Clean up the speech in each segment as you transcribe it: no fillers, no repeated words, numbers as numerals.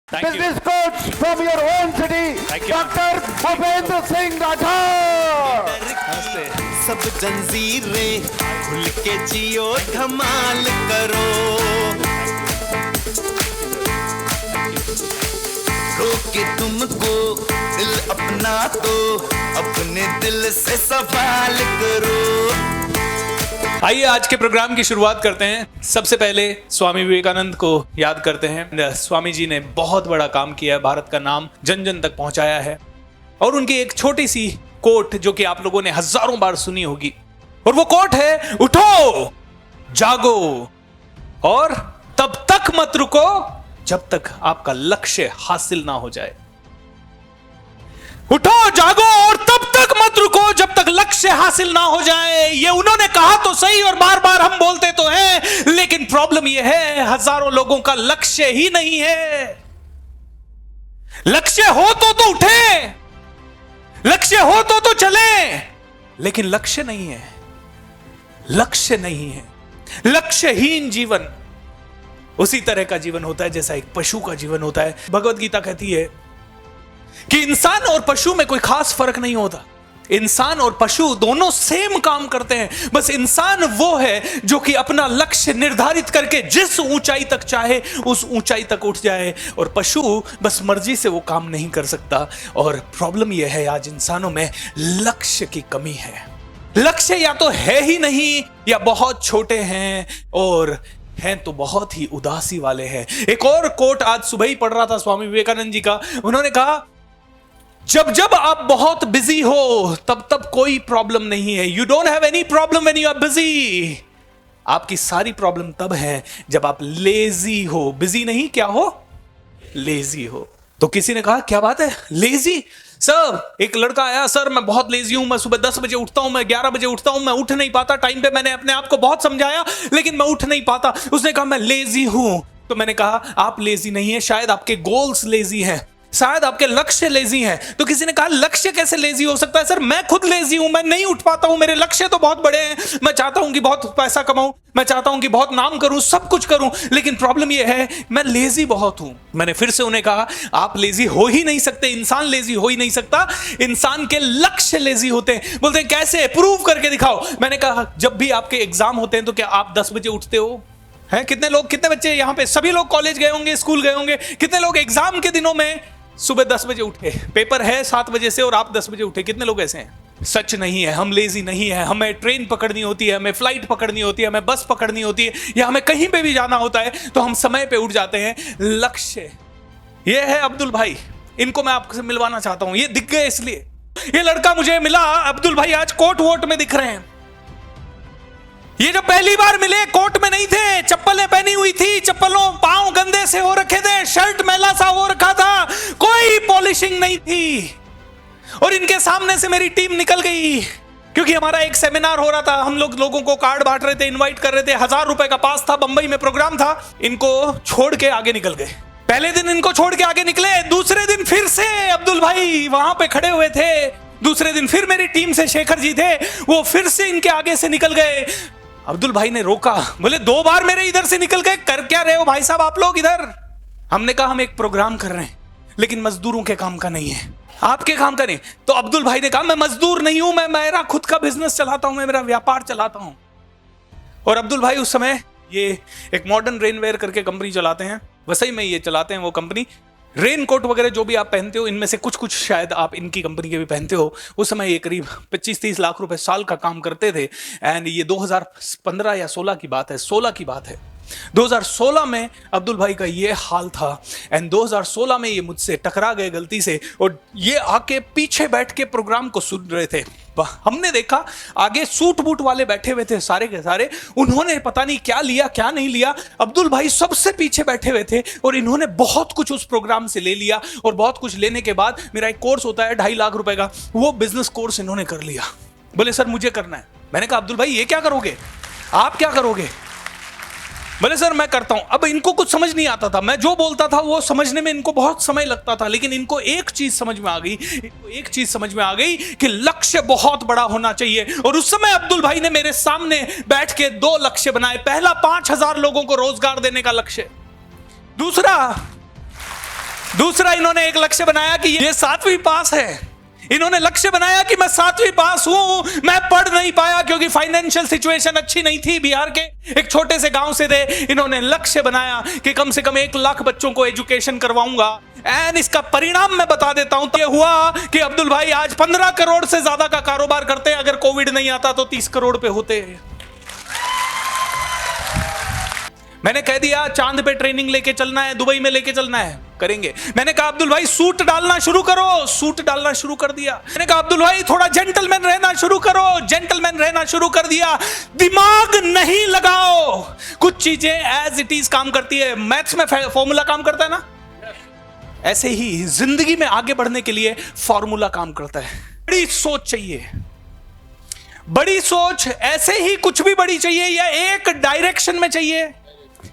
business coach from your own city, Dr. Bhupendra Singh Rathod. सब जंजीरें खुल के जियो धमाल करो, रोके तुमको दिल अपना तो अपने दिल से सवाल करो। आइए आज के प्रोग्राम की शुरुआत करते हैं। सबसे पहले स्वामी विवेकानंद को याद करते हैं। स्वामी जी ने बहुत बड़ा काम किया है, भारत का नाम जन जन तक पहुंचाया है। और उनकी एक छोटी सी कोट जो कि आप लोगों ने हजारों बार सुनी होगी, और वो कोट है, उठो जागो और तब तक मत रुको जब तक आपका लक्ष्य हासिल ना हो जाए। उठो जागो और तब तक मत रुको जब तक लक्ष्य हासिल ना हो जाए। ये उन्होंने कहा तो सही और बार बार हम बोलते तो हैं, लेकिन प्रॉब्लम ये है हजारों लोगों का लक्ष्य ही नहीं है। लक्ष्य हो तो उठे, लक्ष्य हो तो चले, लेकिन लक्ष्य नहीं है। लक्ष्य नहीं है। लक्ष्यहीन जीवन उसी तरह का जीवन होता है जैसा एक पशु का जीवन होता है। भगवत गीता कहती है कि इंसान और पशु में कोई खास फर्क नहीं होता। इंसान और पशु दोनों सेम काम करते हैं, बस इंसान वो है जो कि अपना लक्ष्य निर्धारित करके जिस ऊंचाई तक चाहे उस ऊंचाई तक उठ जाए, और पशु बस मर्जी से वो काम नहीं कर सकता। और प्रॉब्लम यह है आज इंसानों में लक्ष्य की कमी है। लक्ष्य या तो है ही नहीं या बहुत छोटे हैं, और हैं तो बहुत ही उदासी वाले हैं। एक और कोट आज सुबह ही पढ़ रहा था स्वामी विवेकानंद जी का। उन्होंने कहा, जब जब आप बहुत बिजी हो तब तब कोई प्रॉब्लम नहीं है। You don't have any problem when you are busy. आपकी सारी प्रॉब्लम तब है जब आप लेजी हो। बिजी नहीं, क्या हो? लेजी हो। तो किसी ने कहा, क्या बात है लेजी? सर, एक लड़का आया, सर मैं बहुत लेजी हूं, मैं सुबह 10 बजे उठता हूं, मैं 11 बजे उठता हूं, मैं उठ नहीं पाता टाइम पे। मैंने अपने आप को बहुत समझाया लेकिन मैं उठ नहीं पाता। उसने कहा मैं लेजी हूं। तो मैंने कहा आप लेजी नहीं है, शायद आपके गोल्स लेजी हैं, शायद आपके लक्ष्य लेजी हैं। तो किसी ने कहा लक्ष्य कैसे लेजी हो सकता है? सर मैं खुद लेजी हूं, मैं नहीं उठ पाता हूं, मेरे लक्ष्य तो बहुत बड़े हैं। मैं चाहता हूं कि बहुत पैसा कमाऊं, मैं चाहता हूं कि बहुत नाम करूं, सब कुछ करूं, लेकिन प्रॉब्लम यह है मैं लेजी बहुत हूं। मैंने फिर से उन्हें कहा आप लेजी हो ही नहीं सकते, इंसान लेजी हो ही नहीं सकता, इंसान के लक्ष्य लेजी होते हैं। बोलते हैं कैसे? प्रूव करके दिखाओ। मैंने कहा जब भी आपके एग्जाम होते हैं तो क्या आप 10 बजे उठते हो? हैं? कितने लोग, कितने बच्चे यहाँ पे, सभी लोग कॉलेज गए होंगे, स्कूल गए होंगे, कितने लोग एग्जाम के दिनों में सुबह 10 बजे उठे? पेपर है 7 बजे से और आप 10 बजे उठे। कितने लोग ऐसे हैं? सच नहीं है, हम लेजी नहीं है। हमें ट्रेन पकड़नी होती है, हमें फ्लाइट पकड़नी होती है, हमें बस पकड़नी होती है, या हमें कहीं पे भी जाना होता है तो हम समय पे उठ जाते हैं। लक्ष्य ये है अब्दुल भाई, इनको मैं आपसे मिलवाना चाहता हूं। ये दिख गए इसलिए, ये लड़का मुझे मिला, अब्दुल भाई आज कोट वोट में दिख रहे हैं। ये जो पहली बार मिले कोट में नहीं थे, चप्पलें पहनी हुई थी, चप्पलों पांव गंदे से हो रखे थे, शर्ट मैला सा हो रखा था, कोई पॉलिशिंग नहीं थी। और इनके सामने से मेरी टीम निकल गई क्योंकि हमारा एक सेमिनार हो रहा था। हम लोगों को कार्ड बांट रहे थे, इनवाइट कर रहे थे, 1000 रुपए का पास था, बंबई में प्रोग्राम था। इनको छोड़ के आगे निकल गए। पहले दिन इनको छोड़ के आगे निकले, दूसरे दिन फिर से अब्दुल भाई वहां पे खड़े हुए थे। दूसरे दिन फिर मेरी टीम से शेखर जी थे, वो फिर से इनके आगे से निकल गए। अब्दुल भाई ने रोका, बोले 2 बार मेरे इधर से निकल गए, कर क्या रहे हो भाई साहब आप लोग इधर? हमने कहा हम एक प्रोग्राम कर रहे हैं लेकिन मजदूरों के काम का नहीं है, आपके काम का नहीं। तो अब्दुल भाई ने कहा मैं मजदूर नहीं हूं, मैं मेरा खुद का बिजनेस चलाता हूं, मैं मेरा व्यापार चलाता हूं। और अब्दुल भाई उस समय ये एक मॉडर्न रेनवेयर करके कंपनी चलाते हैं, वसई में ये चलाते हैं वो कंपनी। रेन कोट वगैरह जो भी आप पहनते हो, इनमें से कुछ कुछ शायद आप इनकी कंपनी के भी पहनते हो। उस समय ये करीब 25-30 लाख रुपए साल का काम करते थे। एंड ये 2015 या 16 की बात है, 16 की बात है। 2016 में अब्दुल भाई का ये हाल था। एंड 2016 में ये मुझसे टकरा गए गलती से, और ये आके पीछे बैठ के प्रोग्राम को सुन रहे थे। हमने देखा आगे सूट बूट वाले बैठे हुए थे सारे के सारे, उन्होंने पता नहीं क्या लिया क्या नहीं लिया। अब्दुल भाई सबसे पीछे बैठे हुए थे और इन्होंने बहुत कुछ उस प्रोग्राम से ले लिया। और बहुत कुछ लेने के बाद मेरा एक कोर्स होता है 2.5 लाख रुपए का, वो बिजनेस कोर्स इन्होंने कर लिया। बोले सर मुझे करना है। मैंने कहा अब्दुल भाई ये क्या करोगे, आप क्या करोगे? बोले सर मैं करता हूं। अब इनको कुछ समझ नहीं आता था, मैं जो बोलता था वो समझने में इनको बहुत समय लगता था, लेकिन इनको एक चीज समझ में आ गई, कि लक्ष्य बहुत बड़ा होना चाहिए। और उस समय अब्दुल भाई ने मेरे सामने बैठ के 2 लक्ष्य बनाए। पहला 5000 लोगों को रोजगार देने का लक्ष्य, दूसरा दूसरा, इन्होंने एक लक्ष्य बनाया कि ये 7वीं पास है। इन्होंने लक्ष्य बनाया कि मैं 7वीं पास हूं, मैं पढ़ नहीं पाया क्योंकि फाइनेंशियल सिचुएशन अच्छी नहीं थी। बिहार के एक छोटे से गांव से थे। इन्होंने लक्ष्य बनाया कि कम से कम 1 लाख बच्चों को एजुकेशन करवाऊंगा। एंड इसका परिणाम मैं बता देता हूं। तो ये हुआ कि अब्दुल भाई आज 15 करोड़ से ज्यादा का कारोबार करते हैं। अगर कोविड नहीं आता तो 30 करोड़ पे होते। मैंने कह दिया चांद पे ट्रेनिंग लेके चलना है, दुबई में लेके चलना है, करेंगे। मैंने कहा अब्दुल भाई सूट डालना शुरू करो, सूट डालना शुरू कर दिया। मैंने कहा अब्दुल भाई थोड़ा जेंटलमैन रहना शुरू करो, जेंटलमैन रहना शुरू कर दिया। दिमाग नहीं लगाओ, कुछ चीजें एज इट इज काम करती है। मैथ्स में फॉर्मूला काम करता है ना, ऐसे ही जिंदगी में आगे बढ़ने के लिए फॉर्मूला काम करता है। बड़ी सोच चाहिए, बड़ी सोच ऐसे ही कुछ भी बड़ी चाहिए या एक डायरेक्शन में चाहिए,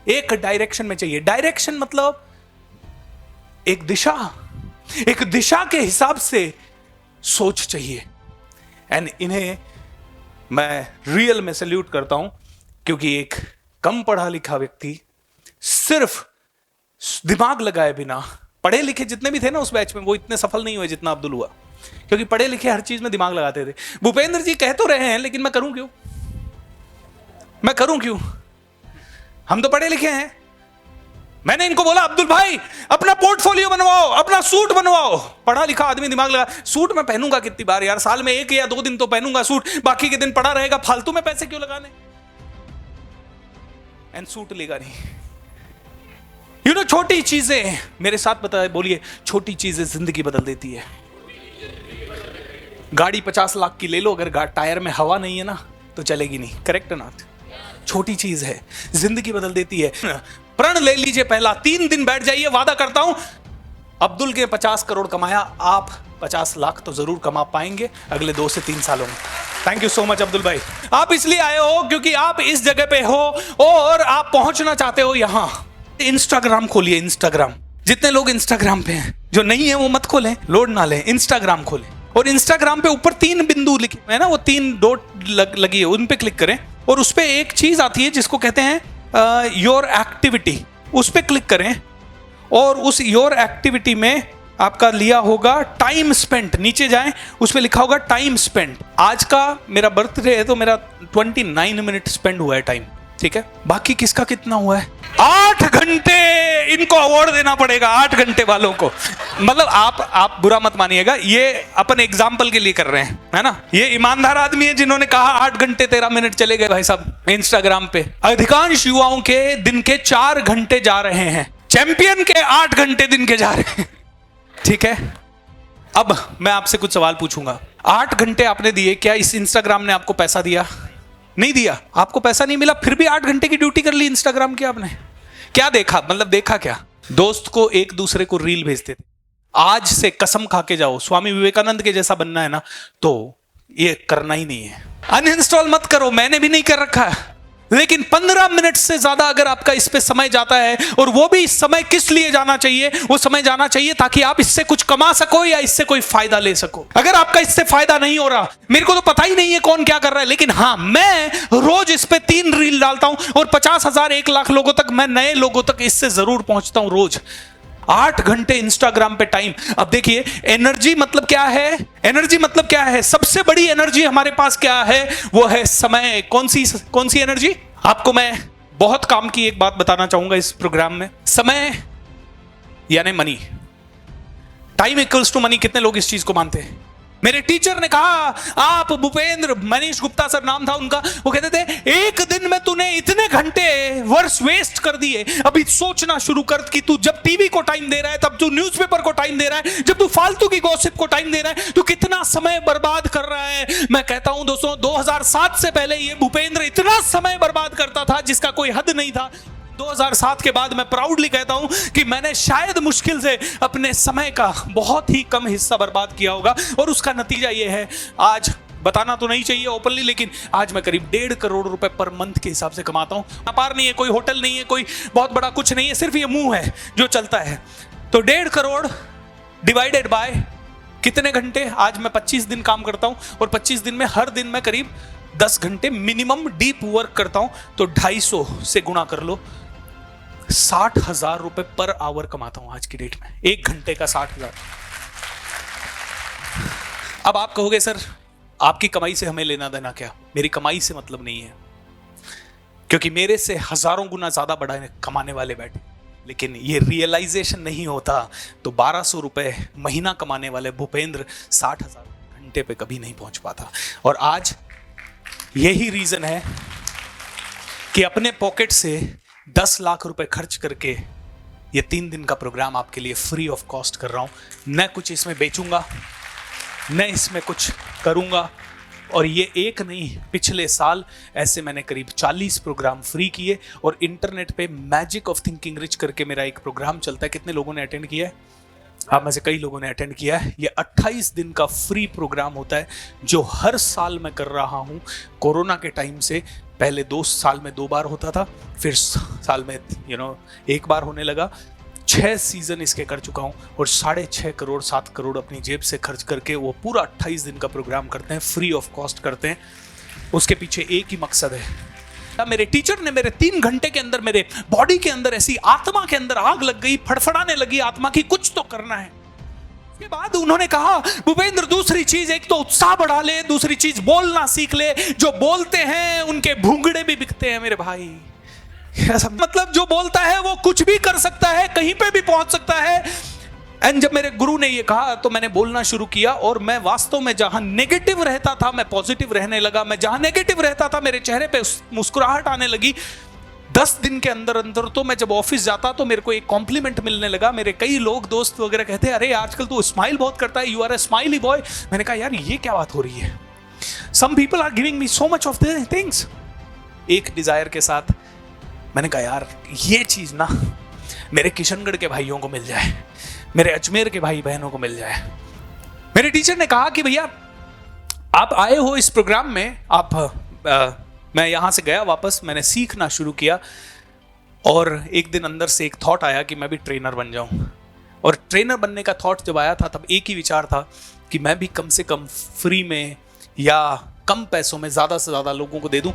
एक डायरेक्शन में चाहिए। डायरेक्शन मतलब एक दिशा के हिसाब से सोच चाहिए। एंड इन्हें मैं रियल में सैल्यूट करता हूं क्योंकि एक कम पढ़ा लिखा व्यक्ति सिर्फ दिमाग लगाए बिना, पढ़े लिखे जितने भी थे ना उस बैच में, वो इतने सफल नहीं हुए जितना अब्दुल हुआ, क्योंकि पढ़े लिखे हर चीज में दिमाग लगाते थे। भूपेंद्र जी कह तो रहे हैं लेकिन मैं करूं क्यों, मैं करूं क्यों? हम तो पढ़े लिखे हैं। मैंने इनको बोला अब्दुल भाई अपना पोर्टफोलियो बनवाओ, अपना सूट बनवाओ। पढ़ा लिखा आदमी दिमाग लगा, सूट मैं पहनूंगा कितनी बार यार, साल में 1 या 2 दिन तो पहनूंगा सूट, बाकी के दिन पड़ा रहेगा, फालतू में पैसे क्यों लगाने। एंड सूट लेगा नहीं। छोटी चीजें, मेरे साथ बताए बोलिए, छोटी चीजें जिंदगी बदल देती है। गाड़ी 50 लाख की ले लो, अगर टायर में हवा नहीं है ना तो चलेगी नहीं। करेक्ट ना? छोटी चीज है, जिंदगी बदल देती है। प्रण ले लीजिए पहला, 3 दिन बैठ जाइए, वादा करता हूं अब्दुल के 50 करोड़ कमाया, आप 50 लाख तो जरूर कमा पाएंगे अगले 2 से 3 सालों में। Thank you so much Abdul भाई। आप इसलिए आए हो क्योंकि आप इस जगह पे हो और आप पहुंचना चाहते हो यहां। इंस्टाग्राम खोलिए, इंस्टाग्राम। जितने लोग इंस्टाग्राम पे हैं, जो नहीं है वो मत खोलें, लोड ना लें, इंस्टाग्राम खोलें। और इंस्टाग्राम पे ऊपर 3 बिंदु लिखे है ना, वो 3 डॉट लगी है, उन पे क्लिक करें और उस पे एक चीज आती है जिसको कहते हैं योर एक्टिविटी। उस पे क्लिक करें और उस योर एक्टिविटी में आपका लिया होगा टाइम स्पेंट। नीचे जाएं, उस पे लिखा होगा टाइम स्पेंट। आज का मेरा बर्थडे है तो मेरा 29 मिनट स्पेंड हुआ है टाइम, ठीक है। बाकी किसका कितना हुआ है? 8 घंटे। इनको अवार्ड देना पड़ेगा 8 घंटे वालों को। मतलब आप बुरा मत मानिएगा, ये अपन एग्जाम्पल के लिए कर रहे हैं, है ना। ये ईमानदार आदमी है जिन्होंने कहा 8 घंटे 13 मिनट चले गए भाई साहब इंस्टाग्राम पे। अधिकांश युवाओं के दिन के 4 घंटे जा रहे हैं, चैंपियन के 8 घंटे दिन के जा रहे हैं, ठीक है। अब मैं आपसे कुछ सवाल पूछूंगा। 8 घंटे आपने दिए, क्या इस इंस्टाग्राम ने आपको पैसा दिया? नहीं दिया। आपको पैसा नहीं मिला, फिर भी 8 घंटे की ड्यूटी कर ली इंस्टाग्राम की आपने। क्या देखा? मतलब देखा क्या? दोस्त को एक दूसरे को रील भेजते थे। आज से कसम खा के जाओ, स्वामी विवेकानंद के जैसा बनना है ना तो ये करना ही नहीं है। अनइंस्टॉल मत करो, मैंने भी नहीं कर रखा है। लेकिन 15 मिनट से ज्यादा अगर आपका इस पे समय जाता है, और वो भी समय किस लिए जाना चाहिए? वो समय जाना चाहिए ताकि आप इससे कुछ कमा सको या इससे कोई फायदा ले सको। अगर आपका इससे फायदा नहीं हो रहा, मेरे को तो पता ही नहीं है कौन क्या कर रहा है, लेकिन हाँ मैं रोज इस पे 3 रील डालता हूं और 50,000 1 लाख लोगों तक, मैं नए लोगों तक इससे जरूर पहुंचता हूं रोज। 8 घंटे इंस्टाग्राम पे टाइम। अब देखिए एनर्जी मतलब क्या है? एनर्जी मतलब क्या है? सबसे बड़ी एनर्जी हमारे पास क्या है? वो है समय। कौन सी एनर्जी? आपको मैं बहुत काम की एक बात बताना चाहूंगा इस प्रोग्राम में। समय यानी money, time equals to money. कितने लोग इस चीज को मानते हैं? मेरे टीचर ने कहा, आप भूपेंद्र, मनीष गुप्ता सर नाम था उनका, वो कहते थे 1 दिन में तूने इतने घंटे वर्ष वेस्ट कर दिए। अभी सोचना शुरू कर कि तू जब टीवी को टाइम दे रहा है, तब तू न्यूज़पेपर को टाइम दे रहा है, जब तू फालतू की गॉसिप को टाइम दे रहा है, तू कितना समय बर्बाद कर रहा है। मैं कहता हूं दोस्तों, 2007 से पहले ये भूपेंद्र इतना समय बर्बाद करता था जिसका कोई हद नहीं था। 2007 के बाद मैं प्राउडली कहता हूं कि मैंने शायद मुश्किल से अपने समय का बहुत ही कम हिस्सा बर्बाद किया होगा, और उसका नतीजा यह है, आज बताना तो नहीं चाहिए ओपनली, लेकिन आज मैं करीब 1.5 करोड़ रुपए पर मंथ के हिसाब से कमाता हूं। व्यापार नहीं है, कोई होटल नहीं है, कोई बहुत बड़ा कुछ नहीं है, सिर्फ ये मुंह है जो चलता है। तो 1.5 करोड़ डिवाइडेड बाय कितने घंटे? आज मैं 25 दिन काम करता हूं और 25 दिन में हर दिन मैं करीब 10 घंटे मिनिमम डीप वर्क करता हूं, तो 250 से गुणा कर लो। 60,000 रुपए पर आवर कमाता हूं आज की डेट में, 1 घंटे का 60,000। अब आप कहोगे सर आपकी कमाई से हमें लेना देना क्या? मेरी कमाई से मतलब नहीं है, क्योंकि मेरे से हजारों गुना ज्यादा बड़ा कमाने वाले बैठे, लेकिन ये रियलाइजेशन नहीं होता तो 1200 रुपए महीना कमाने वाले भूपेंद्र 60,000 घंटे पे कभी नहीं पहुंच पाता। और आज यही रीजन है कि अपने पॉकेट से 10 लाख रुपए खर्च करके ये 3 दिन का प्रोग्राम आपके लिए फ्री ऑफ कॉस्ट कर रहा हूं। न कुछ इसमें बेचूंगा, न इसमें कुछ करूंगा। और ये एक नहीं, पिछले साल ऐसे मैंने करीब 40 प्रोग्राम फ्री किए। और इंटरनेट पे मैजिक ऑफ थिंकिंग रिच करके मेरा एक प्रोग्राम चलता है। कितने लोगों ने अटेंड किया है? आप में से कई लोगों ने अटेंड किया है। ये 28 दिन का फ्री प्रोग्राम होता है जो हर साल मैं कर रहा हूँ। कोरोना के टाइम से पहले 2 साल में 2 बार होता था, फिर साल में 1 बार होने लगा। 6 सीजन इसके कर चुका हूं और 6.5 करोड़ 7 करोड़ अपनी जेब से खर्च करके वो पूरा 28 दिन का प्रोग्राम करते हैं, फ्री ऑफ कॉस्ट करते हैं। उसके पीछे एक ही मकसद है। मेरे टीचर ने मेरे 3 घंटे के अंदर मेरे बॉडी के अंदर ऐसी आत्मा के अंदर आग लग गई, फड़फड़ाने लगी आत्मा की, कुछ तो करना है। उसके बाद उन्होंने कहा भूपेंद्र दूसरी चीज, एक तो उत्साह बढ़ा ले, दूसरी चीज बोलना सीख ले। जो बोलते हैं उनके भूंगड़े भी बिकते हैं मेरे भाई। मतलब जो बोलता है वो कुछ भी कर सकता है, कहीं पे भी पहुंच सकता है। एंड जब मेरे गुरु ने ये कहा तो मैंने बोलना शुरू किया। और मैं वास्तव में जहां नेगेटिव रहता था मैं पॉजिटिव रहने लगा। मैं जहां नेगेटिव रहता था मेरे चेहरे पे मुस्कुराहट आने लगी। 10 दिन के अंदर अंदर तो मैं जब ऑफिस जाता तो मेरे को एक कॉम्प्लीमेंट मिलने लगा। मेरे कई लोग दोस्त वगैरह कहते अरे आजकल तू स्माइल बहुत करता है, you are a smiley boy. मैंने कहा यार ये क्या बात हो रही है? Some people are giving me so much of things. एक डिजायर के साथ मैंने कहा यार ये चीज ना मेरे किशनगढ़ के भाइयों को मिल जाए, मेरे अजमेर के भाई बहनों को मिल जाए। मेरे टीचर ने कहा कि भैया आप आए हो इस प्रोग्राम में, मैं यहां से गया वापस, मैंने सीखना शुरू किया। और एक दिन अंदर से एक थॉट आया कि मैं भी ट्रेनर बन जाऊं। और ट्रेनर बनने का थॉट जब आया था तब एक ही विचार था कि मैं भी कम से कम फ्री में या कम पैसों में ज्यादा से ज्यादा लोगों को दे दूं।